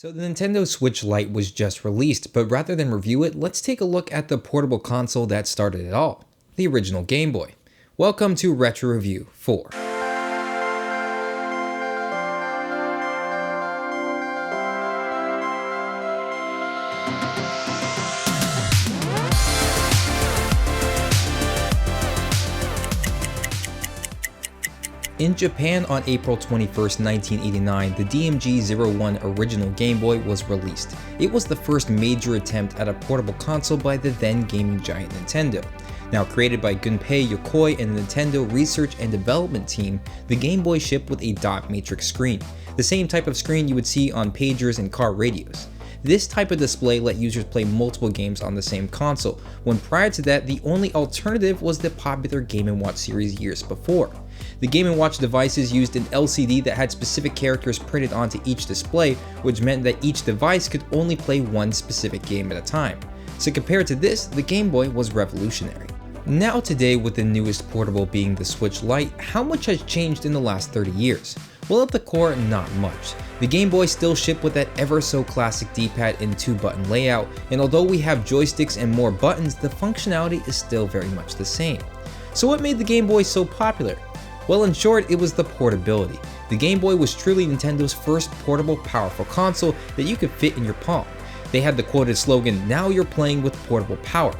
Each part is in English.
So the Nintendo Switch Lite was just released, but rather than review it, let's take a look at the portable console that started it all, the original Game Boy. Welcome to Retro Review 4. In Japan on April 21st, 1989, the DMG-01 original Game Boy was released. It was the first major attempt at a portable console by the then gaming giant Nintendo. Now created by Gunpei Yokoi and the Nintendo Research and Development Team, the Game Boy shipped with a dot matrix screen, the same type of screen you would see on pagers and car radios. This type of display let users play multiple games on the same console, when prior to that the only alternative was the popular Game & Watch series years before. The Game & Watch devices used an LCD that had specific characters printed onto each display, which meant that each device could only play one specific game at a time. So compared to this, the Game Boy was revolutionary. Now today, with the newest portable being the Switch Lite, how much has changed in the last 30 years? Well, at the core, not much. The Game Boy still shipped with that ever so classic D-pad and 2-button layout, and although we have joysticks and more buttons, the functionality is still very much the same. So what made the Game Boy so popular? Well, in short, it was the portability. The Game Boy was truly Nintendo's first portable, powerful console that you could fit in your palm. They had the quoted slogan, "Now you're playing with portable power."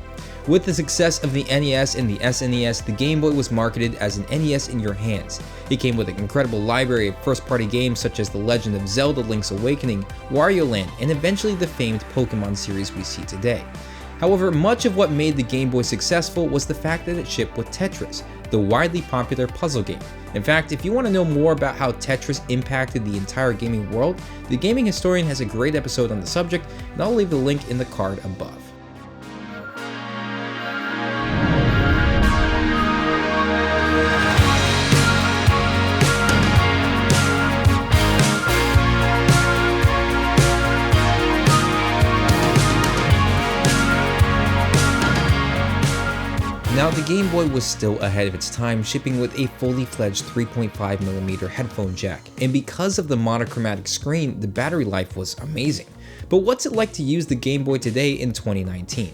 With the success of the NES and the SNES, the Game Boy was marketed as an NES in your hands. It came with an incredible library of first-party games such as The Legend of Zelda: Link's Awakening, Wario Land, and eventually the famed Pokemon series we see today. However, much of what made the Game Boy successful was the fact that it shipped with Tetris, the widely popular puzzle game. In fact, if you want to know more about how Tetris impacted the entire gaming world, The Gaming Historian has a great episode on the subject, and I'll leave the link in the card above. Now, the Game Boy was still ahead of its time, shipping with a fully fledged 3.5mm headphone jack, and because of the monochromatic screen, the battery life was amazing. But what's it like to use the Game Boy today in 2019?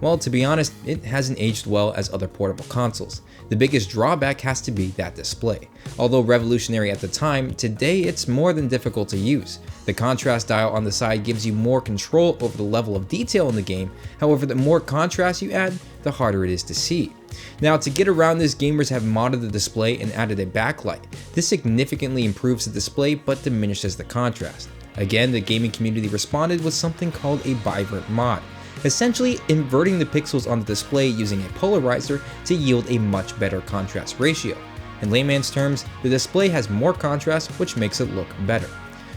Well, to be honest, it hasn't aged well as other portable consoles. The biggest drawback has to be that display. Although revolutionary at the time, today it's more than difficult to use. The contrast dial on the side gives you more control over the level of detail in the game, however the more contrast you add, the harder it is to see. Now, to get around this, gamers have modded the display and added a backlight. This significantly improves the display but diminishes the contrast. Again, the gaming community responded with something called a bivert mod, essentially inverting the pixels on the display using a polarizer to yield a much better contrast ratio. In layman's terms, the display has more contrast, which makes it look better.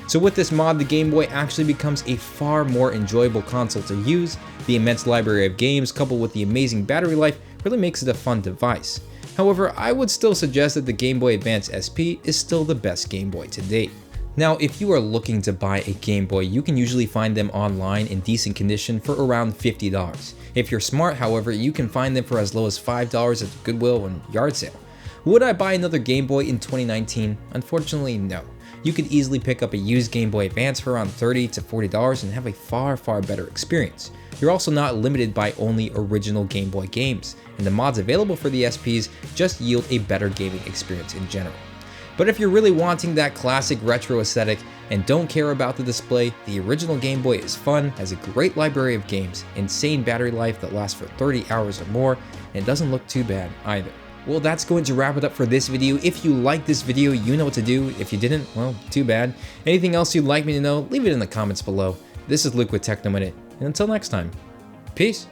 So with this mod, the Game Boy actually becomes a far more enjoyable console to use. The immense library of games coupled with the amazing battery life really makes it a fun device. However, I would still suggest that the Game Boy Advance SP is still the best Game Boy to date. Now, if you are looking to buy a Game Boy, you can usually find them online in decent condition for around $50. If you're smart, however, you can find them for as low as $5 at Goodwill and yard sale. Would I buy another Game Boy in 2019? Unfortunately, no. You could easily pick up a used Game Boy Advance for around $30 to $40 and have a far better experience. You're also not limited by only original Game Boy games, and the mods available for the SPs just yield a better gaming experience in general. But if you're really wanting that classic retro aesthetic and don't care about the display, the original Game Boy is fun, has a great library of games, insane battery life that lasts for 30 hours or more, and doesn't look too bad either. Well, that's going to wrap it up for this video. If you liked this video, you know what to do. If you didn't, well, too bad. Anything else you'd like me to know, leave it in the comments below. This is Luke with Techno Minute, and until next time, peace.